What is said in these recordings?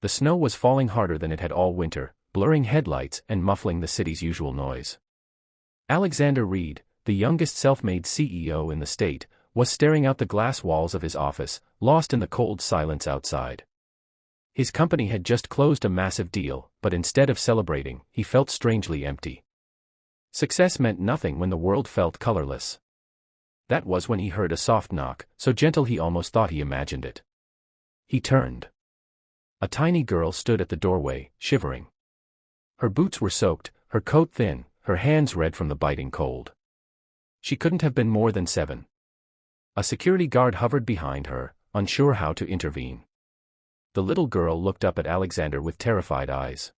The snow was falling harder than it had all winter, blurring headlights and muffling the city's usual noise. Alexander Reed, the youngest self-made CEO in the state, was staring out the glass walls of his office, lost in the cold silence outside. His company had just closed a massive deal, but instead of celebrating, he felt strangely empty. Success meant nothing when the world felt colorless. That was when he heard a soft knock, so gentle he almost thought he imagined it. He turned. A tiny girl stood at the doorway, shivering. Her boots were soaked, her coat thin, her hands red from the biting cold. She couldn't have been more than 7. A security guard hovered behind her, unsure how to intervene. The little girl looked up at Alexander with terrified eyes.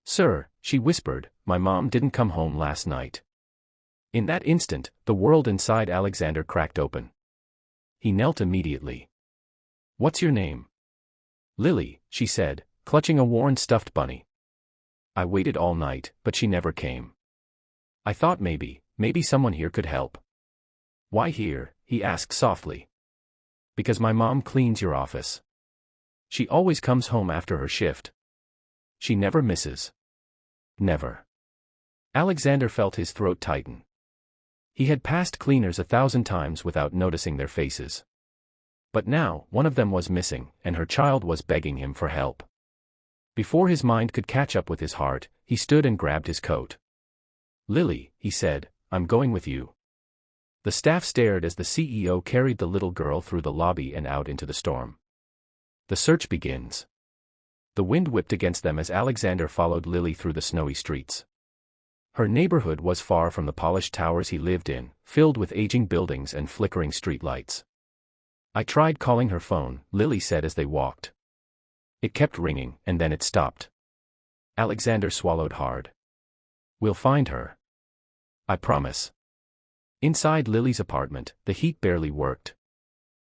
"Sir," she whispered, "my mom didn't come home last night." In that instant, the world inside Alexander cracked open. He knelt immediately. "What's your name?" "Lily," she said, clutching a worn stuffed bunny. "I waited all night, but she never came. I thought maybe someone here could help." "Why here?" he asked softly. "Because my mom cleans your office. She always comes home after her shift. She never misses. Never." Alexander felt his throat tighten. He had passed cleaners 1,000 times without noticing their faces. But now, one of them was missing, and her child was begging him for help. Before his mind could catch up with his heart, he stood and grabbed his coat. "Lily," he said, "I'm going with you." The staff stared as the CEO carried the little girl through the lobby and out into the storm. "The search begins." The wind whipped against them as Alexander followed Lily through the snowy streets. Her neighborhood was far from the polished towers he lived in, filled with aging buildings and flickering streetlights. "I tried calling her phone," Lily said as they walked. "It kept ringing, and then it stopped." Alexander swallowed hard. "We'll find her. I promise." Inside Lily's apartment, the heat barely worked.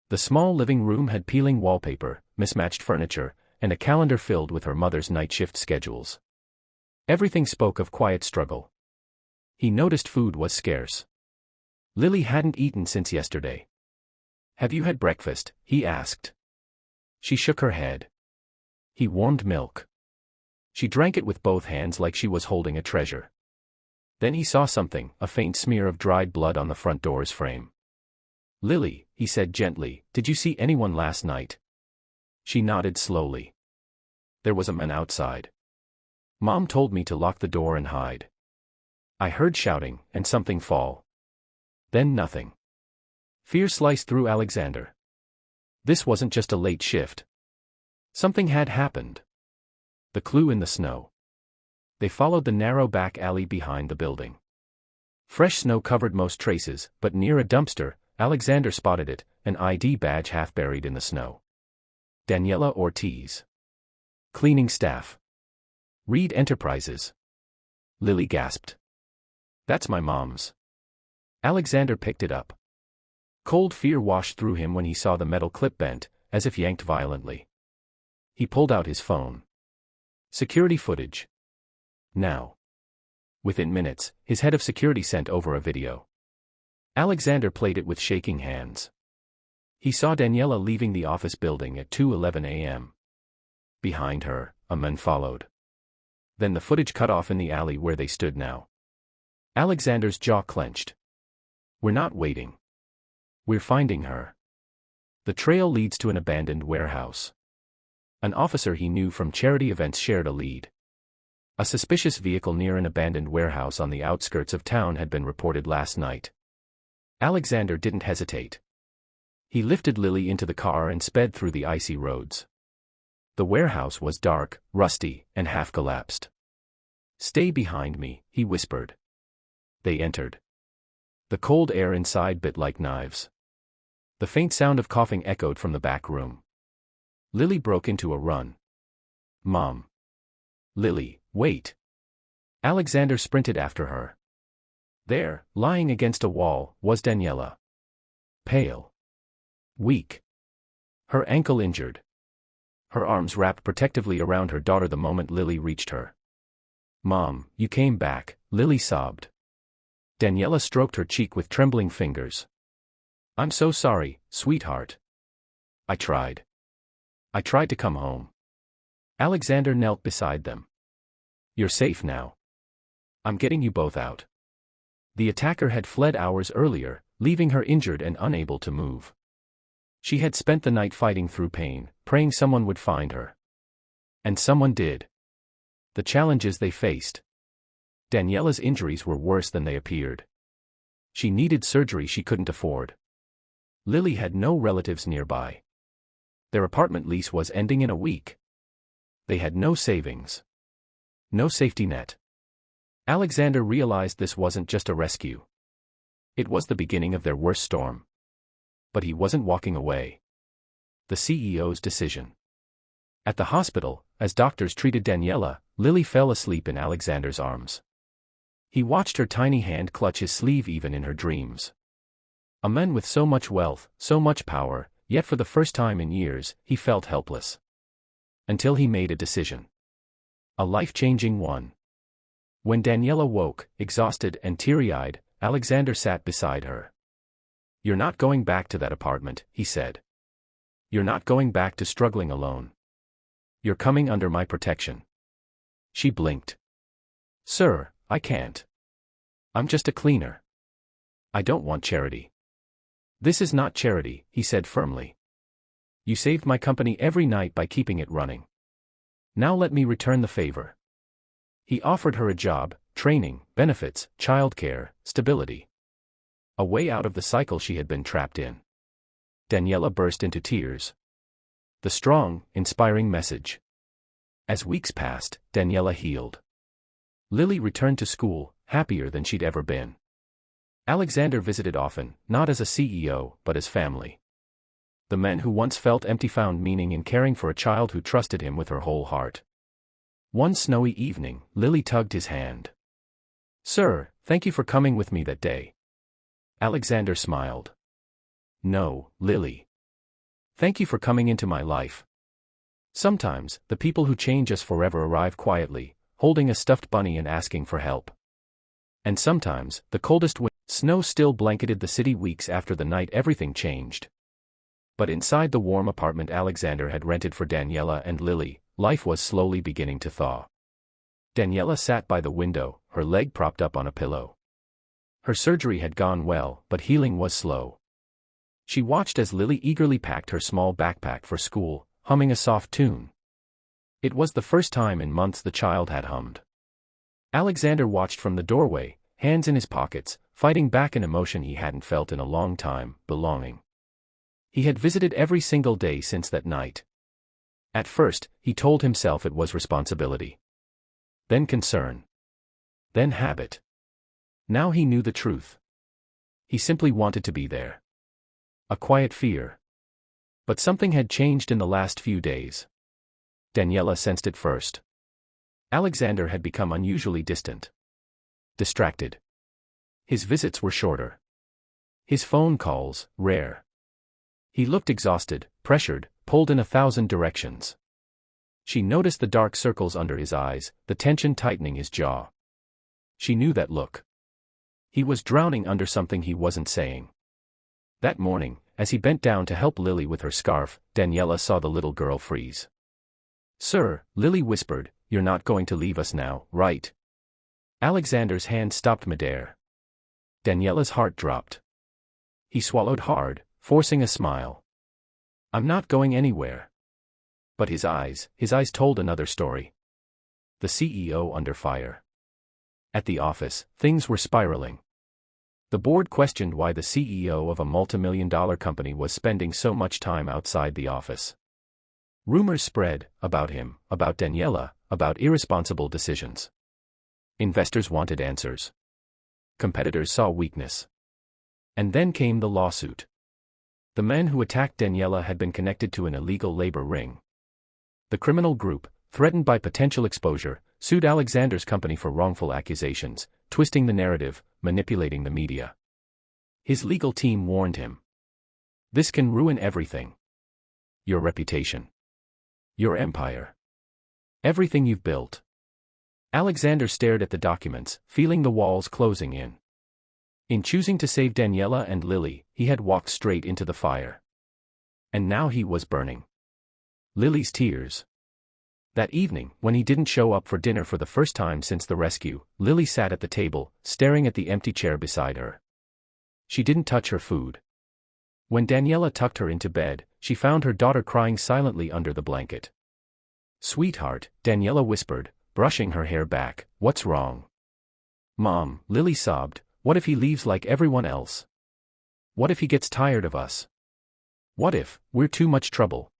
The small living room had peeling wallpaper, mismatched furniture, and a calendar filled with her mother's night shift schedules. Everything spoke of quiet struggle. He noticed food was scarce. Lily hadn't eaten since yesterday. "Have you had breakfast?" he asked. She shook her head. He warmed milk. She drank it with both hands like she was holding a treasure. Then he saw something, a faint smear of dried blood on the front door's frame. "Lily," he said gently, "did you see anyone last night?" She nodded slowly. "There was a man outside. Mom told me to lock the door and hide. I heard shouting, and something fall. Then nothing." Fear sliced through Alexander. This wasn't just a late shift. Something had happened. The clue in the snow. They followed the narrow back alley behind the building. Fresh snow covered most traces, but near a dumpster, Alexander spotted it, an ID badge half buried in the snow. Daniela Ortiz. Cleaning staff. Reed Enterprises. Lily gasped. "That's my mom's." Alexander picked it up. Cold fear washed through him when he saw the metal clip bent, as if yanked violently. He pulled out his phone. Security footage. Now. Within minutes, his head of security sent over a video. Alexander played it with shaking hands. He saw Daniela leaving the office building at 2:11 a.m. Behind her, a man followed. Then the footage cut off in the alley where they stood now. Alexander's jaw clenched. "We're not waiting. We're finding her." The trail leads to an abandoned warehouse. An officer he knew from charity events shared a lead. A suspicious vehicle near an abandoned warehouse on the outskirts of town had been reported last night. Alexander didn't hesitate. He lifted Lily into the car and sped through the icy roads. The warehouse was dark, rusty, and half collapsed. "Stay behind me," he whispered. They entered. The cold air inside bit like knives. The faint sound of coughing echoed from the back room. Lily broke into a run. "Mom." "Lily, wait." Alexander sprinted after her. There, lying against a wall, was Daniela. Pale. Weak. Her ankle injured. Her arms wrapped protectively around her daughter the moment Lily reached her. "Mom, you came back," Lily sobbed. Daniela stroked her cheek with trembling fingers. "I'm so sorry, sweetheart. I tried to come home. Alexander knelt beside them. "You're safe now. I'm getting you both out." The attacker had fled hours earlier, leaving her injured and unable to move. She had spent the night fighting through pain, praying someone would find her. And someone did. The challenges they faced. Daniela's injuries were worse than they appeared. She needed surgery she couldn't afford. Lily had no relatives nearby. Their apartment lease was ending in a week. They had no savings. No safety net. Alexander realized this wasn't just a rescue. It was the beginning of their worst storm. But he wasn't walking away. The CEO's decision. At the hospital, as doctors treated Daniela, Lily fell asleep in Alexander's arms. He watched her tiny hand clutch his sleeve even in her dreams. A man with so much wealth, so much power, yet for the first time in years, he felt helpless. Until he made a decision. A life-changing one. When Daniela woke, exhausted and teary-eyed, Alexander sat beside her. "You're not going back to that apartment," he said. "You're not going back to struggling alone. You're coming under my protection." She blinked. "Sir, I can't. I'm just a cleaner. I don't want charity." "This is not charity," he said firmly. "You saved my company every night by keeping it running. Now let me return the favor." He offered her a job, training, benefits, childcare, stability. A way out of the cycle she had been trapped in. Daniela burst into tears. The strong, inspiring message. As weeks passed, Daniela healed. Lily returned to school, happier than she'd ever been. Alexander visited often, not as a CEO, but as family. The man who once felt empty found meaning in caring for a child who trusted him with her whole heart. One snowy evening, Lily tugged his hand. "Sir, thank you for coming with me that day." Alexander smiled. "No, Lily. Thank you for coming into my life. Sometimes, the people who change us forever arrive quietly, holding a stuffed bunny and asking for help. And sometimes, the coldest snow still blanketed the city weeks after the night everything changed. But inside the warm apartment Alexander had rented for Daniela and Lily, life was slowly beginning to thaw. Daniela sat by the window, her leg propped up on a pillow. Her surgery had gone well, but healing was slow. She watched as Lily eagerly packed her small backpack for school, humming a soft tune. It was the first time in months the child had hummed. Alexander watched from the doorway, hands in his pockets, fighting back an emotion he hadn't felt in a long time, belonging. He had visited every single day since that night. At first, he told himself it was responsibility. Then concern. Then habit. Now he knew the truth. He simply wanted to be there. A quiet fear. But something had changed in the last few days. Daniela sensed it first. Alexander had become unusually distant. Distracted. His visits were shorter. His phone calls, rare. He looked exhausted, pressured, pulled in 1,000 directions. She noticed the dark circles under his eyes, the tension tightening his jaw. She knew that look. He was drowning under something he wasn't saying. That morning, as he bent down to help Lily with her scarf, Daniela saw the little girl freeze. "Sir," Lily whispered, "you're not going to leave us now, right?" Alexander's hand stopped midair. Daniela's heart dropped. He swallowed hard, forcing a smile. "I'm not going anywhere." But his eyes told another story. The CEO under fire. At the office, things were spiraling. The board questioned why the CEO of a multimillion-dollar company was spending so much time outside the office. Rumors spread, about him, about Daniela, about irresponsible decisions. Investors wanted answers. Competitors saw weakness. And then came the lawsuit. The men who attacked Daniela had been connected to an illegal labor ring. The criminal group, threatened by potential exposure, sued Alexander's company for wrongful accusations, twisting the narrative, manipulating the media. His legal team warned him. "This can ruin everything. Your reputation. Your empire. Everything you've built." Alexander stared at the documents, feeling the walls closing in. In choosing to save Daniela and Lily, he had walked straight into the fire. And now he was burning. Lily's tears. That evening, when he didn't show up for dinner for the first time since the rescue, Lily sat at the table, staring at the empty chair beside her. She didn't touch her food. When Daniela tucked her into bed, she found her daughter crying silently under the blanket. "Sweetheart," Daniela whispered, brushing her hair back, "what's wrong?" "Mom," Lily sobbed, "what if he leaves like everyone else? What if he gets tired of us? What if we're too much trouble?"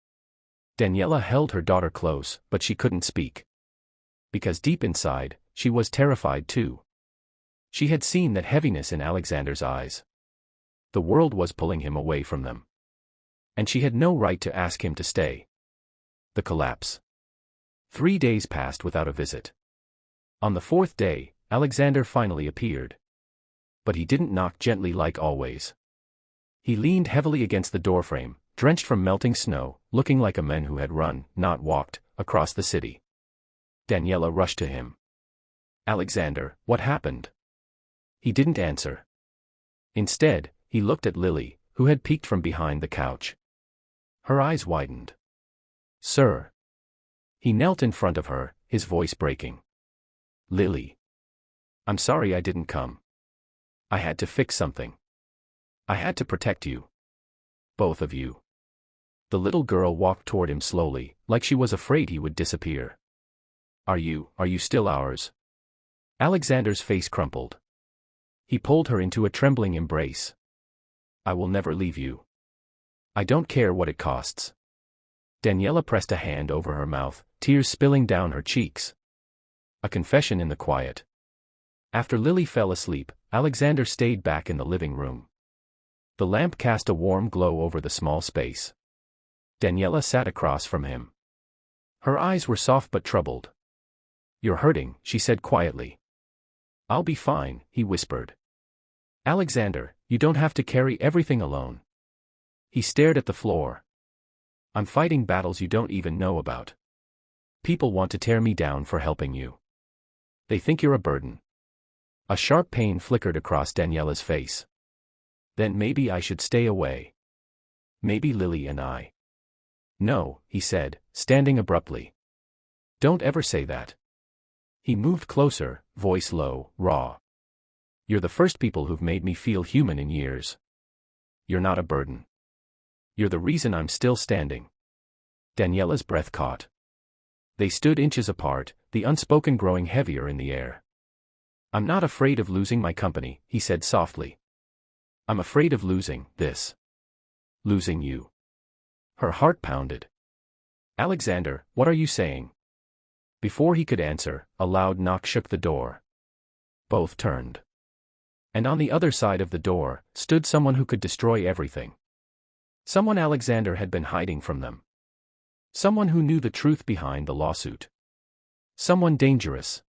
Daniela held her daughter close, but she couldn't speak. Because deep inside, she was terrified too. She had seen that heaviness in Alexander's eyes. The world was pulling him away from them. And she had no right to ask him to stay. The collapse. 3 days passed without a visit. On the 4th day, Alexander finally appeared. But he didn't knock gently like always. He leaned heavily against the doorframe, drenched from melting snow, looking like a man who had run, not walked, across the city. Daniela rushed to him. "Alexander, what happened?" He didn't answer. Instead, he looked at Lily, who had peeked from behind the couch. Her eyes widened. "Sir." He knelt in front of her, his voice breaking. "Lily. I'm sorry I didn't come. I had to fix something. I had to protect you. Both of you." The little girl walked toward him slowly, like she was afraid he would disappear. Are you still ours?" Alexander's face crumpled. He pulled her into a trembling embrace. "I will never leave you. I don't care what it costs." Daniela pressed a hand over her mouth, tears spilling down her cheeks. A confession in the quiet. After Lily fell asleep, Alexander stayed back in the living room. The lamp cast a warm glow over the small space. Daniela sat across from him. Her eyes were soft but troubled. "You're hurting," she said quietly. "I'll be fine," he whispered. "Alexander, you don't have to carry everything alone." He stared at the floor. "I'm fighting battles you don't even know about. People want to tear me down for helping you. They think you're a burden." A sharp pain flickered across Daniela's face. "Then maybe I should stay away. Maybe Lily and I." "No," he said, standing abruptly. "Don't ever say that." He moved closer, voice low, raw. "You're the first people who've made me feel human in years. You're not a burden. You're the reason I'm still standing." Daniela's breath caught. They stood inches apart, the unspoken growing heavier in the air. "I'm not afraid of losing my company," he said softly. "I'm afraid of losing this. Losing you." Her heart pounded. "Alexander, what are you saying?" Before he could answer, a loud knock shook the door. Both turned. And on the other side of the door, stood someone who could destroy everything. Someone Alexander had been hiding from them. Someone who knew the truth behind the lawsuit. Someone dangerous.